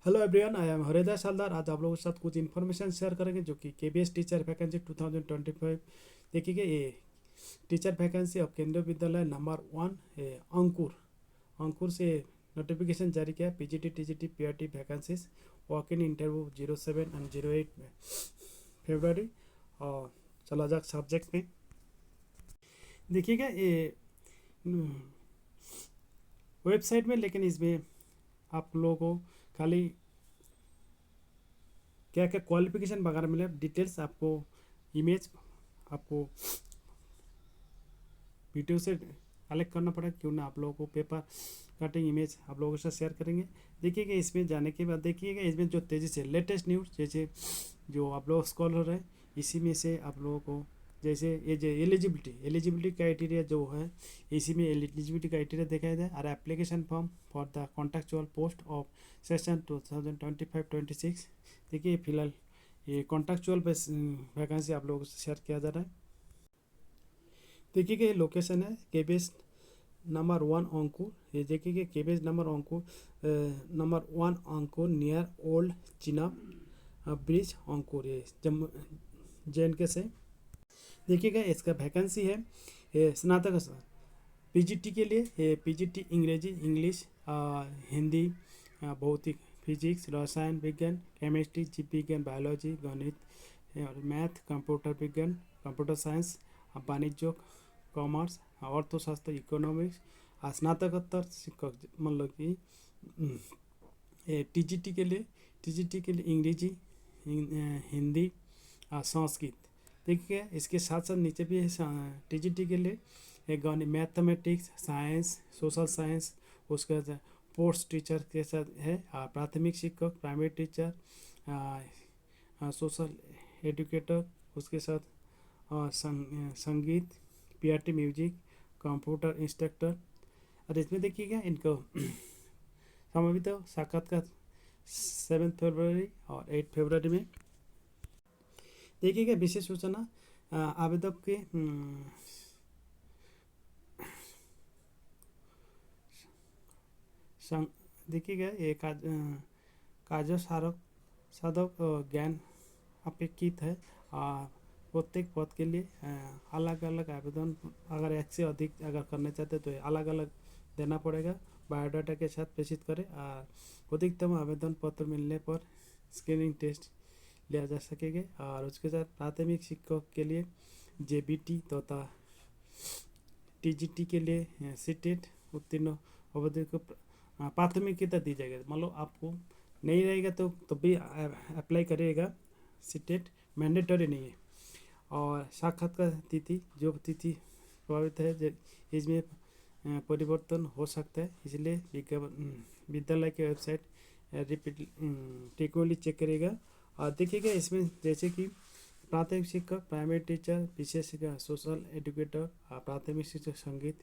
Hello everyone, I am Haridas Haldar. आज आप लोगों के साथ कुछ इन्फॉर्मेशन शेयर करेंगे जो कि केबीएस टीचर वैकेंसी 2025 देखिए। ये टीचर वैकेंसी ऑफ केंद्रीय विद्यालय नंबर 1 अंकुर अंकुर से नोटिफिकेशन जारी किया। PGT TGT PRT vacancies walk in interview 07 and 08 में फरवरी। और चला जाए सब्जेक्ट में। देखिएगा ये वेबसाइट में, लेकिन इसमें आप लोगों को खाली क्या क्या क्वालिफिकेशन वगैरह मिले डिटेल्स आपको, इमेज आपको वीडियो से कलेक्ट करना पड़ेगा, क्यों ना आप लोगों को पेपर कटिंग इमेज आप लोगों के साथ शेयर करेंगे। देखिएगा इसमें जाने के बाद देखिएगा इसमें जो तेज़ी से लेटेस्ट न्यूज़ जैसे जो आप लोग स्क्रॉल हो रहे हैं इसी में से आप लोगों को जैसे ये जो एलिजिबिलिटी क्राइटेरिया जो है इसी में एलिजिबिलिटी क्राइटेरिया दिखाया जाए। और application form for the contractual post of session 2025-26। देखिए फिलहाल ये कॉन्ट्रेक्चुअल वैकेंसी आप लोगों से शेयर किया जा रहा है। देखिए ये लोकेशन है केबीएस नंबर 1 अंकुर। ये देखिए केबीएस नंबर 1 अंकुर नियर ओल्ड चिनाब ब्रिज अंकुर, ये जम्मू JNK से। देखिएगा इसका वैकेंसी है ये स्नातक पीजीटी के लिए। ये पीजीटी अंग्रेजी इंग्लिश हिंदी भौतिक फिजिक्स रसायन विज्ञान केमिस्ट्री जीव विज्ञान बायोलॉजी गणित और मैथ कंप्यूटर विज्ञान कंप्यूटर साइंस वाणिज्य कॉमर्स अर्थशास्त्र इकोनॉमिक्स स्नातकोत्तर शिक्षक मतलब कि टीजीटी के लिए अंग्रेजी हिंदी संस्कृत। देखिए इसके साथ साथ नीचे भी टीजीटी के लिए एक मैथमेटिक्स साइंस सोशल साइंस, उसके बाद स्पोर्ट्स टीचर के साथ है प्राथमिक शिक्षक प्राइमरी टीचर सोशल एजुकेटर, उसके साथ संगीत पीआरटी म्यूजिक कंप्यूटर इंस्ट्रक्टर। और इसमें देखिएगा इनको संभावित साक्षात्कार 7 फरवरी और 8 फरवरी में। देखिएगा विशेष सूचना आवेदक के देखिएगा ये कार्य साधक ज्ञान अपेक्षित है। प्रत्येक पद के लिए अलग अलग आवेदन अगर एक से अधिक अगर करना चाहते तो अलग अलग देना पड़ेगा। बायोडाटा के साथ प्रेषित करें और अधिकतम आवेदन पत्र मिलने पर स्क्रीनिंग टेस्ट लिया जा सकेगा। और उसके साथ प्राथमिक शिक्षक के लिए जेबीटी तथा टीजीटी के लिए सीटेट उत्तीर्ण अवधि को प्राथमिकता दी जाएगी। मतलब आपको नहीं रहेगा तो भी अप्लाई करिएगा, सीटेट मैंडेटरी नहीं है। और साक्षात्कार तिथि जो तिथि प्रभावित है इसमें परिवर्तन हो सकता है, इसलिए विद्यालय के वेबसाइट फ्रीक्वेंटली चेक करिएगा। और देखिएगा इसमें जैसे कि प्राथमिक शिक्षक प्राइमरी टीचर विशेष शिक्षक सोशल एजुकेटर प्राथमिक शिक्षक संगीत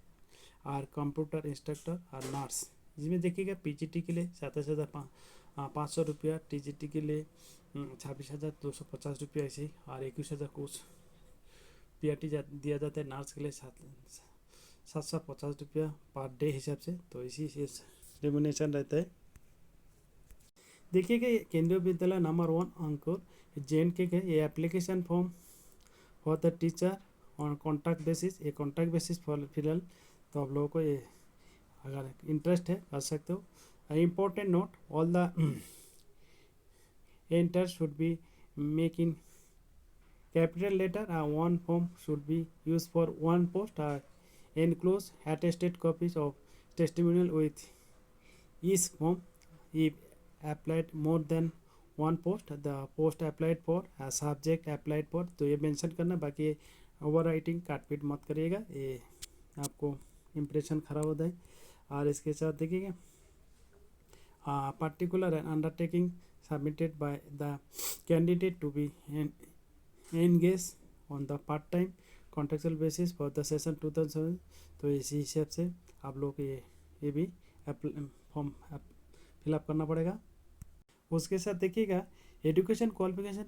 और कंप्यूटर इंस्ट्रक्टर और नर्स। इसमें देखिएगा पीजीटी के लिए 27,500 रुपया, टीजीटी के लिए 26,250 रुपया ऐसे और 21,000 कुछ पीआरटी दिया जाता है। नर्स के लिए 750 रुपया पर डे हिसाब से, तो इसी से रेमुनेशन रहता है। देखिएगा केंद्रीय विद्यालय नंबर 1 अंकुर JNK के ये application form for the teacher on contract basis. ये कॉन्ट्रैक्ट बेसिस फॉर फिलहाल, तो आप लोगों को ये अगर इंटरेस्ट है कर सकते हो। Important note all the enter should be make in capital letter one form should be used for one post enclose attested copies of testimonial with each form if applied more than one post the post applied for subject applied for, तो ये mention करना। बाकी over writing काटपीट मत करिएगा, ये आपको impression खराब होता है। और इसके साथ देखिएगा particular undertaking submitted by the candidate to be engage on the part time contractual basis for the session 2007। तो इसी हिसाब से आप लोग ये भी फॉर्म फिलअप करना पड़ेगा। उसके साथ देखिएगा एजुकेशन क्वालिफिकेशन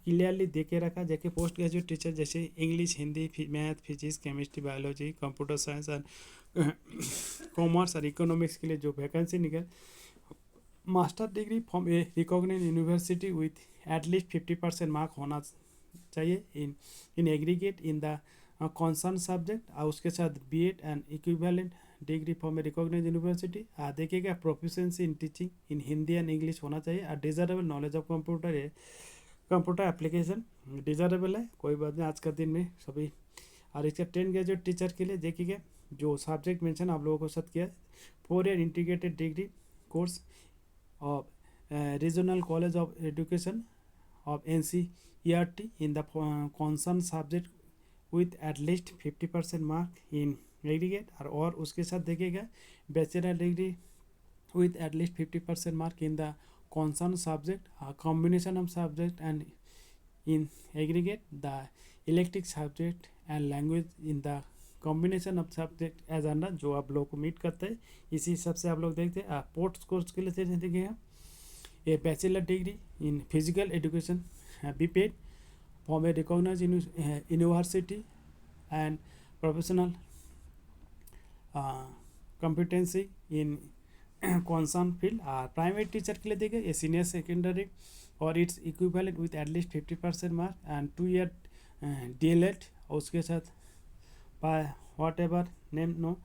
क्लियरली दे के रखा, जैसे पोस्ट ग्रेजुएट टीचर जैसे English Hindi math physics chemistry biology computer science और कॉमर्स और इकोनॉमिक्स के लिए जो वैकेंसी निकल master degree from a recognised university with at least 50% mark होना चाहिए in aggregate in the concern subject, और उसके साथ BEd and equivalent degree from a recognised university. देखिएगा proficiency in teaching in Hindi and English होना चाहिए। Desirable knowledge of computer application desirable है, कोई बात नहीं, आज का दिन में सभी। और इसका 10 ग्रेजुएट टीचर के लिए देखिएगा जो सब्जेक्ट मेंशन आप लोगों को साथ किया, 4 year integrated degree course of regional college of education of NCERT in the concerned subject with at least 50% mark in aggregate. और उसके साथ देखिएगा bachelor degree with at least 50% mark in the concerned subject, a combination of subject and in aggregate the elective subject and language in the combination of subject as under, जो आप लोग को meet करते हैं इसी हिसाब से आप लोग देखते हैं। पोस्ट कोर्स के लिए देखिएगा a bachelor degree in physical education BPED from a recognized university and professional competency in concerned field। Primary teacher के लिए देखिए ए सीनियर सेकेंडरी और its equivalent with at least 50% mark and 2 year DLED, और उसके साथ वाट एवर नेम नो,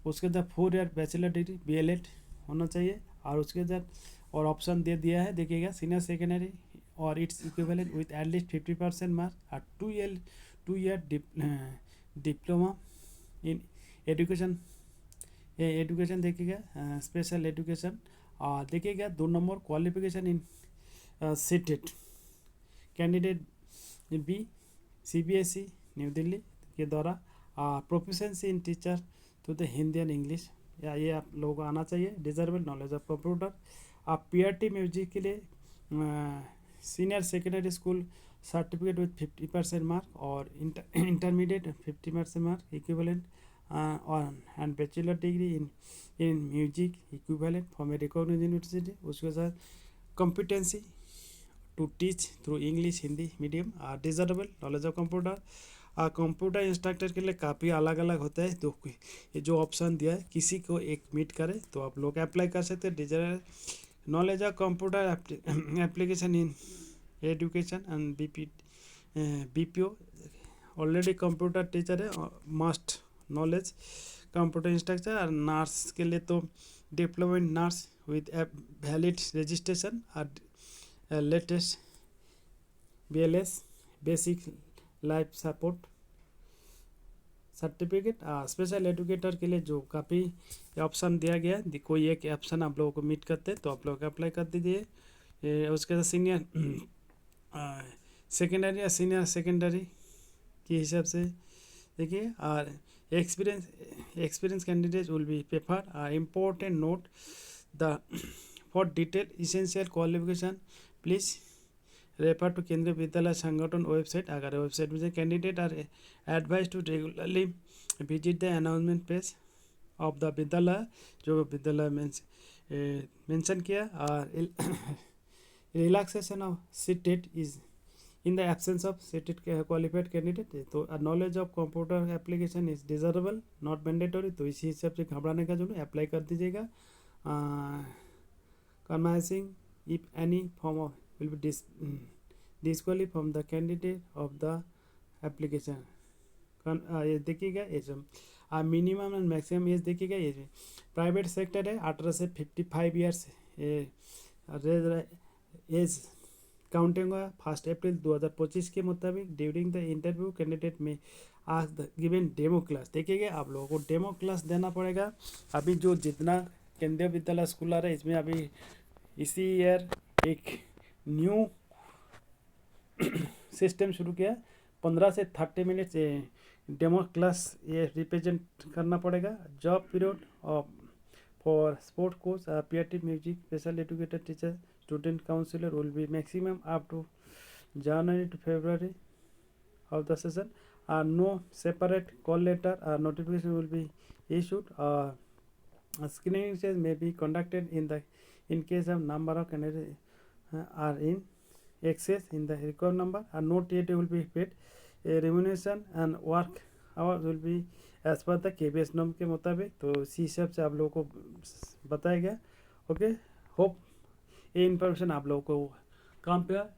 उसके साथ 4 year bachelor degree BLED होना चाहिए। और उसके साथ और ऑप्शन दे दिया है देखिएगा सीनियर सेकेंडरी और its equivalent with at least 50% mark और 2 ईयर डिप्लोमा इन एजुकेशन देखिएगा स्पेशल एजुकेशन। और देखिएगा 2 number qualification in CTET candidate B CBSE new Delhi के द्वारा प्रोफिशिएंसी इन टीचर तो द हिंदी एंड इंग्लिश, या ये आप लोगों को आना चाहिए। Desirable knowledge of computer. आप PRT म्यूजिक के लिए senior secondary school certificate with 50% mark और इंटरमीडिएट 50% मार्क इक्विवेलेंट और and bachelor degree in music equivalent from a recognised university. उसके साथ competency to teach through English Hindi medium. Desirable knowledge of computer. Computer instructor के लिए काफ़ी अलग अलग होता है, तो ये जो ऑप्शन दिया है किसी को एक मीट करे तो आप लोग अप्लाई कर सकते हैं। Desirable knowledge of computer application in education and BPO already computer teacher है, मस्ट नॉलेज कंप्यूटर इंस्ट्रक्चर। और नर्स के लिए तो डिप्लोमेंट नर्स विद वैलिड रजिस्ट्रेशन और latest BLS basic life support certificate. Special educator के लिए जो काफ़ी ऑप्शन दिया गया है, कोई एक ऑप्शन आप लोगों को मीट करते हैं तो आप लोग अप्लाई कर दीजिए। उसके बाद सीनियर सेकेंडरी या सीनियर सेकेंडरी के हिसाब से देखिए। और experience candidate will be prefer. Important note the for detail essential qualification please refer to Kendriya Vidyalaya Sangathan website. अगर वेबसाइट में candidate are advise to regularly visit the announcement page of the Vidyalaya, जो Vidyalaya mention किया। और relaxation of CTET is in the absence of CTET qualified candidate. तो knowledge of computer application is desirable not mandatory, तो इसी हिसाब से घबराने का जो है अप्लाई कर दीजिएगा। Canvassing if any form of will be disqualified from the candidate of the application। ये देखिएगा age minimum and maximum age देखिएगा। ये प्राइवेट सेक्टर है 18 से 55 ईयर्स एज काउंटिंग हुआ 1 अप्रैल 2025 के मुताबिक। ड्यूरिंग द इंटरव्यू कैंडिडेट में आज द गिवन डेमो क्लास। देखिएगा आप लोगों को डेमो क्लास देना पड़ेगा। अभी जो जितना केंद्रीय विद्यालय स्कूल आ रहा है इसमें अभी इसी ईयर एक न्यू सिस्टम शुरू किया। 15 से 30 मिनट डेमो क्लास ये रिप्रेजेंट करना पड़ेगा। Job period for sport coach PRT music special educator teacher student counsellor will be maximum up to January to February of the session। No separate call letter or notification will be issued। Screening stage may be conducted in case of number of candidates are in excess in the record number, and no TAT will be paid। remuneration and work hours will be as per the KBS norm के मुताबिक। तो इसी हिसाब से आप लोगों को बताया गया। ओके। होप ये इन्फॉर्मेशन आप लोगों को काम पे आए।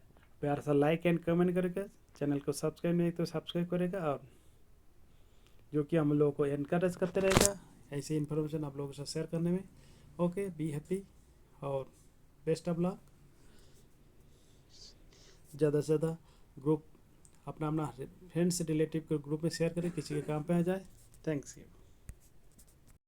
प्यार सा लाइक एंड कमेंट करके चैनल को सब्सक्राइब नहीं तो सब्सक्राइब करेगा, और जो कि हम लोगों को एनकरेज करते रहेगा ऐसी इन्फॉर्मेशन आप लोगों के साथ शेयर करने में। ओके, बी हैप्पी और बेस्ट ऑफ लक। ज़्यादा से ज़्यादा ग्रुप अपना अपना फ्रेंड्स रिलेटिव के ग्रुप में शेयर करें, किसी के काम पे आ जाए। Thanks you.